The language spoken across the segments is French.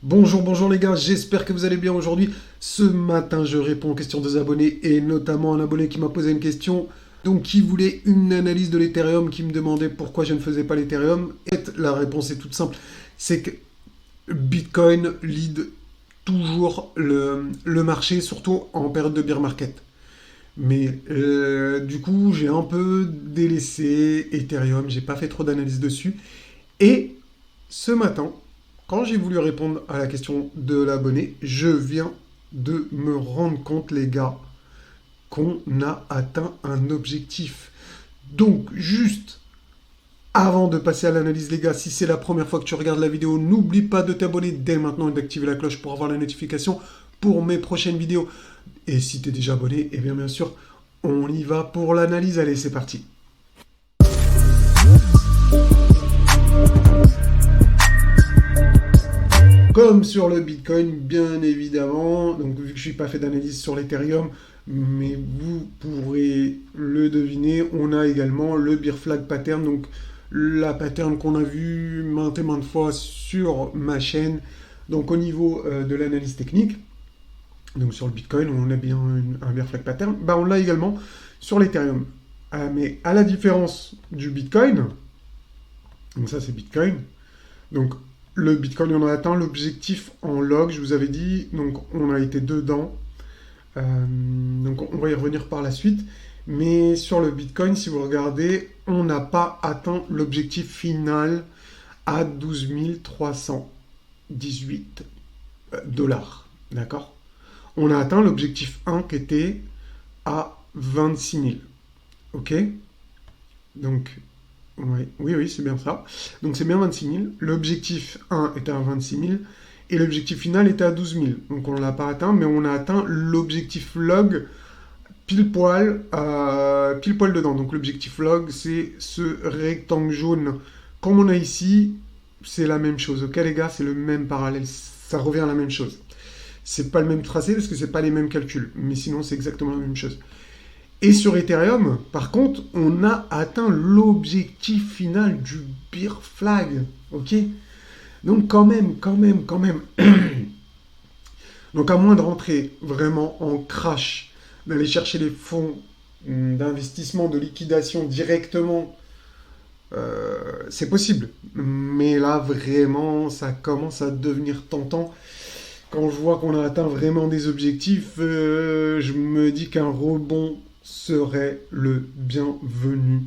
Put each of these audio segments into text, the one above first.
Bonjour les gars, j'espère que vous allez bien aujourd'hui. Ce matin, je réponds aux questions des abonnés et notamment un abonné qui m'a posé une question, donc qui voulait une analyse de l'Ethereum, qui me demandait pourquoi je ne faisais pas l'Ethereum. Et la réponse est toute simple, c'est que Bitcoin lead toujours le marché, surtout en période de bear market. Mais du coup, j'ai un peu délaissé Ethereum, j'ai pas fait trop d'analyse dessus. Et ce matin, quand j'ai voulu répondre à la question de l'abonné, je viens de me rendre compte, les gars, qu'on a atteint un objectif. Donc, juste avant de passer à l'analyse, les gars, si c'est la première fois que tu regardes la vidéo, n'oublie pas de t'abonner dès maintenant et d'activer la cloche pour avoir la notification pour mes prochaines vidéos. Et si tu es déjà abonné, eh bien sûr, on y va pour l'analyse. Allez, c'est parti. Comme sur le Bitcoin, bien évidemment, donc vu que je n'ai pas fait d'analyse sur l'Ethereum, mais vous pourrez le deviner, on a également le Bear Flag Pattern, donc la pattern qu'on a vu maintes et maintes fois sur ma chaîne. Donc au niveau de l'analyse technique, donc sur le Bitcoin, on a bien un Bear Flag Pattern, bah on l'a également sur l'Ethereum. Mais à la différence du Bitcoin, donc ça c'est Bitcoin, donc le Bitcoin, on a atteint l'objectif en log, je vous avais dit, donc on a été dedans. Donc on va y revenir par la suite. Mais sur le Bitcoin, si vous regardez, on n'a pas atteint l'objectif final à 12 318 dollars. D'accord. On a atteint l'objectif 1 qui était à 26 000. Ok. Donc oui, oui, c'est bien ça. Donc c'est bien 26 000. L'objectif 1 était à 26 000 et l'objectif final était à 12 000. Donc on ne l'a pas atteint, mais on a atteint l'objectif log pile poil dedans. Donc l'objectif log, c'est ce rectangle jaune. Comme on a ici, c'est la même chose. Ok les gars, c'est le même parallèle. Ça revient à la même chose. C'est pas le même tracé parce que c'est pas les mêmes calculs. Mais sinon, c'est exactement la même chose. Et sur Ethereum, par contre, on a atteint l'objectif final du Bear Flag. Ok. Donc quand même. Donc à moins de rentrer vraiment en crash, d'aller chercher les fonds d'investissement, de liquidation directement, c'est possible. Mais là, vraiment, ça commence à devenir tentant. Quand je vois qu'on a atteint vraiment des objectifs, je me dis qu'un rebond serait le bienvenu.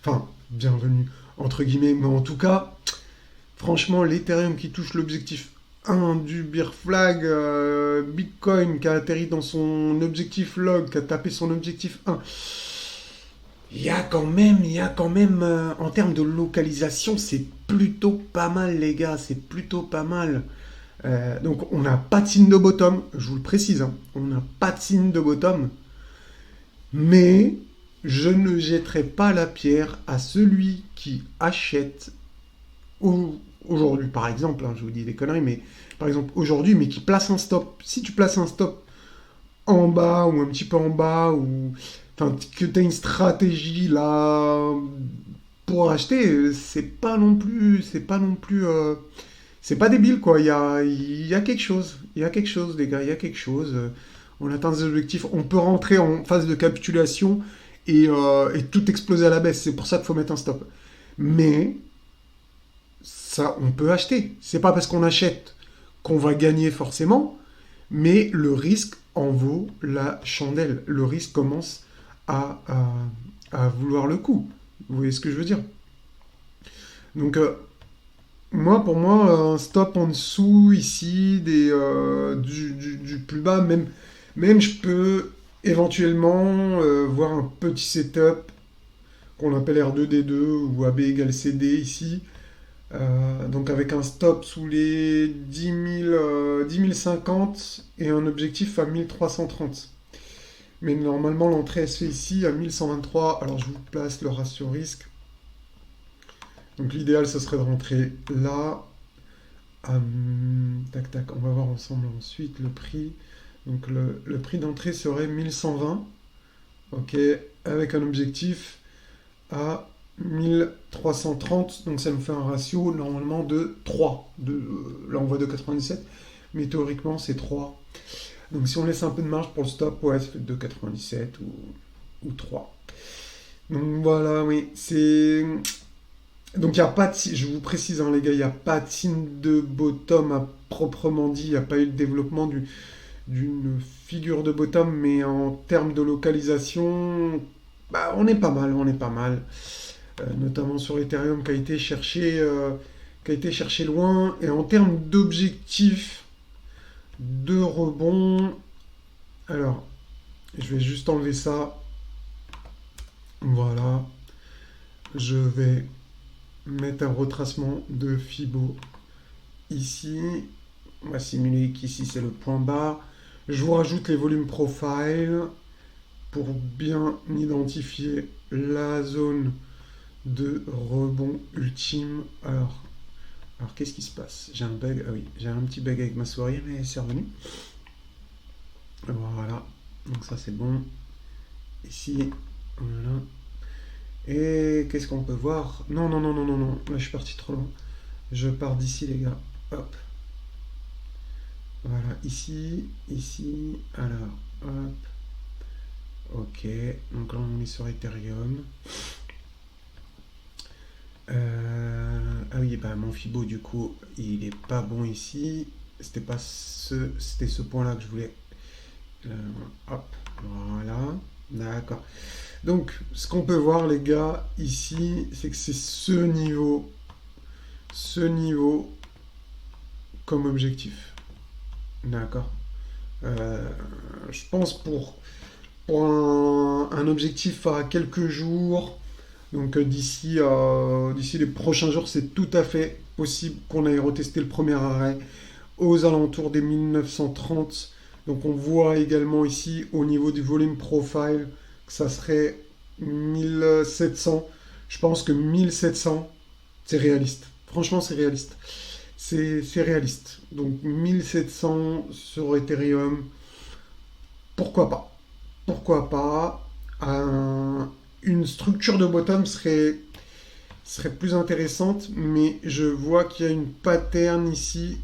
Enfin, bienvenu, entre guillemets. Mais en tout cas, franchement, l'Ethereum qui touche l'objectif 1 du Bear Flag, Bitcoin qui a atterri dans son objectif log, qui a tapé son objectif 1. Il y a quand même, en termes de localisation, c'est plutôt pas mal, les gars, c'est plutôt pas mal. Donc, on n'a pas de signe de bottom, je vous le précise, hein, on n'a pas de signe de bottom, mais je ne jetterai pas la pierre à celui qui achète aujourd'hui, par exemple, hein, je vous dis des conneries, mais par exemple aujourd'hui, mais qui place un stop. Si tu places un stop en bas ou un petit peu en bas, ou enfin, que tu as une stratégie là pour acheter, c'est pas débile quoi. Il y a quelque chose, les gars, il y a quelque chose. On atteint des objectifs, on peut rentrer en phase de capitulation et tout exploser à la baisse. C'est pour ça qu'il faut mettre un stop. Mais ça, on peut acheter. C'est pas parce qu'on achète qu'on va gagner forcément, mais le risque en vaut la chandelle. Le risque commence à vouloir le coup. Vous voyez ce que je veux dire? Donc, pour moi, un stop en dessous, ici, du plus bas, même je peux éventuellement voir un petit setup qu'on appelle R2D2 ou AB égale CD ici. Donc avec un stop sous les 10 050 et un objectif à 1330. Mais normalement l'entrée elle se fait ici à 1123. Alors je vous place le ratio risque. Donc l'idéal ce serait de rentrer là. Tac tac, on va voir ensemble ensuite le prix. Donc le prix d'entrée serait 1120. Ok, avec un objectif à 1330, donc ça nous fait un ratio normalement de 3. Là on voit de 97, mais théoriquement c'est 3. Donc si on laisse un peu de marge pour le stop, ouais, ça fait 2,97 ou 3. Donc voilà, oui, c'est... Donc il n'y a pas de... Je vous précise, hein, les gars, il n'y a pas de signe de bottom à proprement dit, il n'y a pas eu de développement d'une figure de bottom, mais en termes de localisation, bah, on est pas mal, on est pas mal. Notamment sur Ethereum qui a été cherché loin. Et en termes d'objectifs de rebond, alors, je vais juste enlever ça. Voilà. Je vais mettre un retracement de Fibo ici. On va simuler qu'ici c'est le point bas. Je vous rajoute les volumes profile pour bien identifier la zone de rebond ultime. Alors qu'est-ce qui se passe? J'ai un bug. Ah oui, j'ai un petit bug avec ma souris, mais c'est revenu. Voilà. Donc ça c'est bon. Ici, voilà. Et qu'est-ce qu'on peut voir? Non, non, non, non, non, non. Là, je suis parti trop loin. Je pars d'ici, les gars. Hop. Voilà, ici, ici. Alors, hop. Ok. Donc là, on est sur Ethereum. Ah oui, bah mon Fibo, du coup, il est pas bon ici. C'était pas c'était ce point-là que je voulais. Hop. Voilà. D'accord. Donc, ce qu'on peut voir, les gars, ici, c'est que c'est ce niveau comme objectif. D'accord. Je pense pour un objectif à quelques jours, donc d'ici les prochains jours, c'est tout à fait possible qu'on aille retester le premier arrêt aux alentours des 1930. Donc on voit également ici au niveau du volume profile que ça serait 1700. Je pense que 1700, c'est réaliste. Franchement, c'est réaliste. C'est réaliste. Donc 1700 sur Ethereum, pourquoi pas? Pourquoi pas? Une structure de bottom serait plus intéressante, mais je vois qu'il y a une pattern ici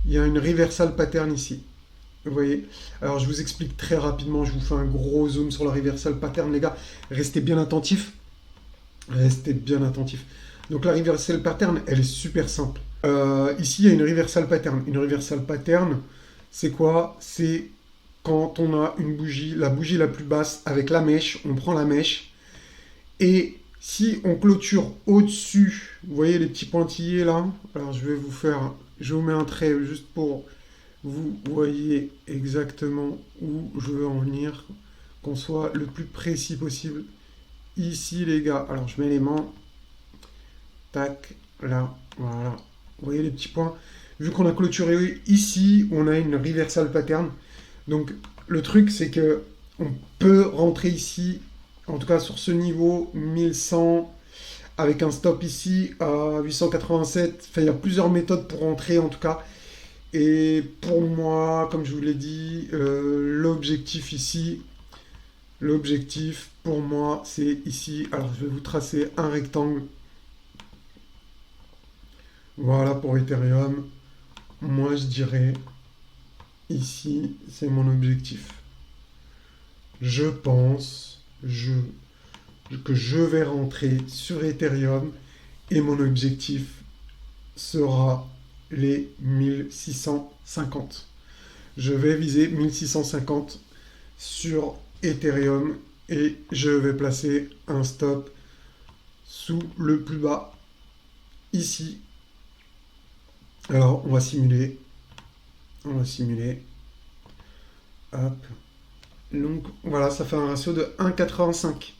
il y a une reversal pattern ici. Vous voyez? Alors je vous explique très rapidement, je vous fais un gros zoom sur la reversal pattern, les gars. Restez bien attentifs. Restez bien attentifs. Donc la reversal pattern, elle est super simple. Ici, il y a une reversal pattern. Une reversal pattern, c'est quoi? C'est quand on a une bougie, la bougie la plus basse avec la mèche, on prend la mèche, et si on clôture au-dessus, vous voyez les petits pointillés là? Alors je vous mets un trait juste pour vous voyez exactement où je veux en venir, qu'on soit le plus précis possible. Ici les gars, alors je mets les mains, tac, là, voilà. Vous voyez les petits points? Vu qu'on a clôturé ici, on a une reversal pattern. Donc le truc c'est que on peut rentrer ici, en tout cas sur ce niveau 1100, avec un stop ici à 887. Enfin, il y a plusieurs méthodes pour rentrer en tout cas. Et pour moi, comme je vous l'ai dit, l'objectif ici, l'objectif pour moi, c'est ici. Alors, je vais vous tracer un rectangle. Voilà pour Ethereum. Moi, je dirais ici, c'est mon objectif. Je pense que je vais rentrer sur Ethereum et mon objectif sera les 1650. Je vais viser 1650 sur Ethereum et je vais placer un stop sous le plus bas ici. Alors on va simuler. Hop. Donc voilà, ça fait un ratio de 1,85.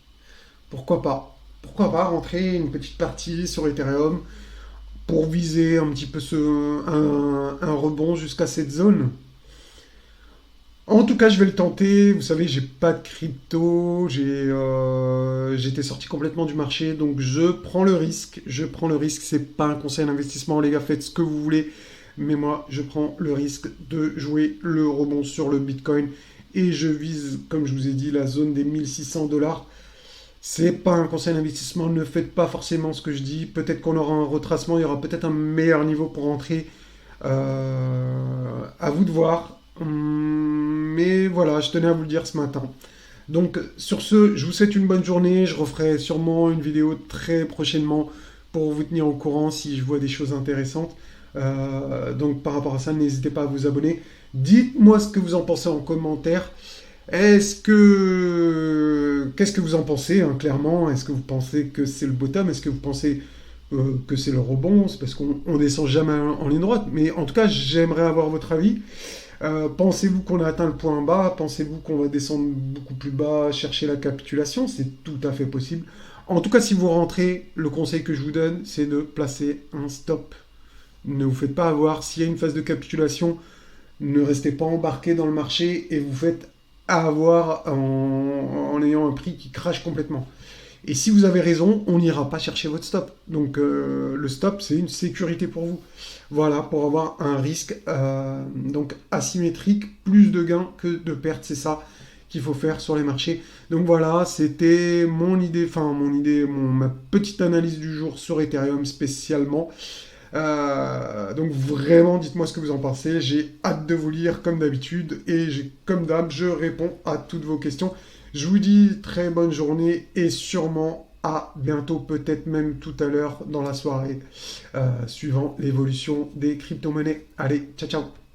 Pourquoi pas? Pourquoi pas rentrer une petite partie sur Ethereum pour viser un petit peu un rebond jusqu'à cette zone. En tout cas, je vais le tenter. Vous savez, j'ai pas de crypto, j'étais sorti complètement du marché, donc je prends le risque. Je prends le risque. C'est pas un conseil d'investissement, les gars. Faites ce que vous voulez, mais moi, je prends le risque de jouer le rebond sur le Bitcoin et je vise, comme je vous ai dit, la zone des 1600 $. C'est pas un conseil d'investissement, ne faites pas forcément ce que je dis. Peut-être qu'on aura un retracement, il y aura peut-être un meilleur niveau pour rentrer. À vous de voir. Mais voilà, je tenais à vous le dire ce matin. Donc sur ce, je vous souhaite une bonne journée. Je referai sûrement une vidéo très prochainement pour vous tenir au courant si je vois des choses intéressantes. Donc par rapport à ça, n'hésitez pas à vous abonner. Dites-moi ce que vous en pensez en commentaire. Qu'est-ce que vous en pensez, hein, clairement? Est-ce que vous pensez que c'est le bottom? Est-ce que vous pensez que c'est le rebond? C'est parce qu'on on descend jamais en ligne droite. Mais en tout cas, j'aimerais avoir votre avis. Pensez-vous qu'on a atteint le point bas? Pensez-vous qu'on va descendre beaucoup plus bas, chercher la capitulation? C'est tout à fait possible. En tout cas, si vous rentrez, le conseil que je vous donne, c'est de placer un stop. Ne vous faites pas avoir. S'il y a une phase de capitulation, ne restez pas embarqué dans le marché et vous faites avoir en ayant un prix qui crache complètement. Et si vous avez raison, on n'ira pas chercher votre stop. Donc le stop, c'est une sécurité pour vous. Voilà, pour avoir un risque donc asymétrique, plus de gains que de pertes, c'est ça qu'il faut faire sur les marchés. Donc voilà, c'était mon idée, ma petite analyse du jour sur Ethereum spécialement. Donc vraiment, dites-moi ce que vous en pensez. J'ai hâte de vous lire comme d'habitude et comme d'hab, je réponds à toutes vos questions. Je vous dis très bonne journée et sûrement à bientôt, peut-être même tout à l'heure dans la soirée, suivant l'évolution des crypto-monnaies. Allez, ciao ciao!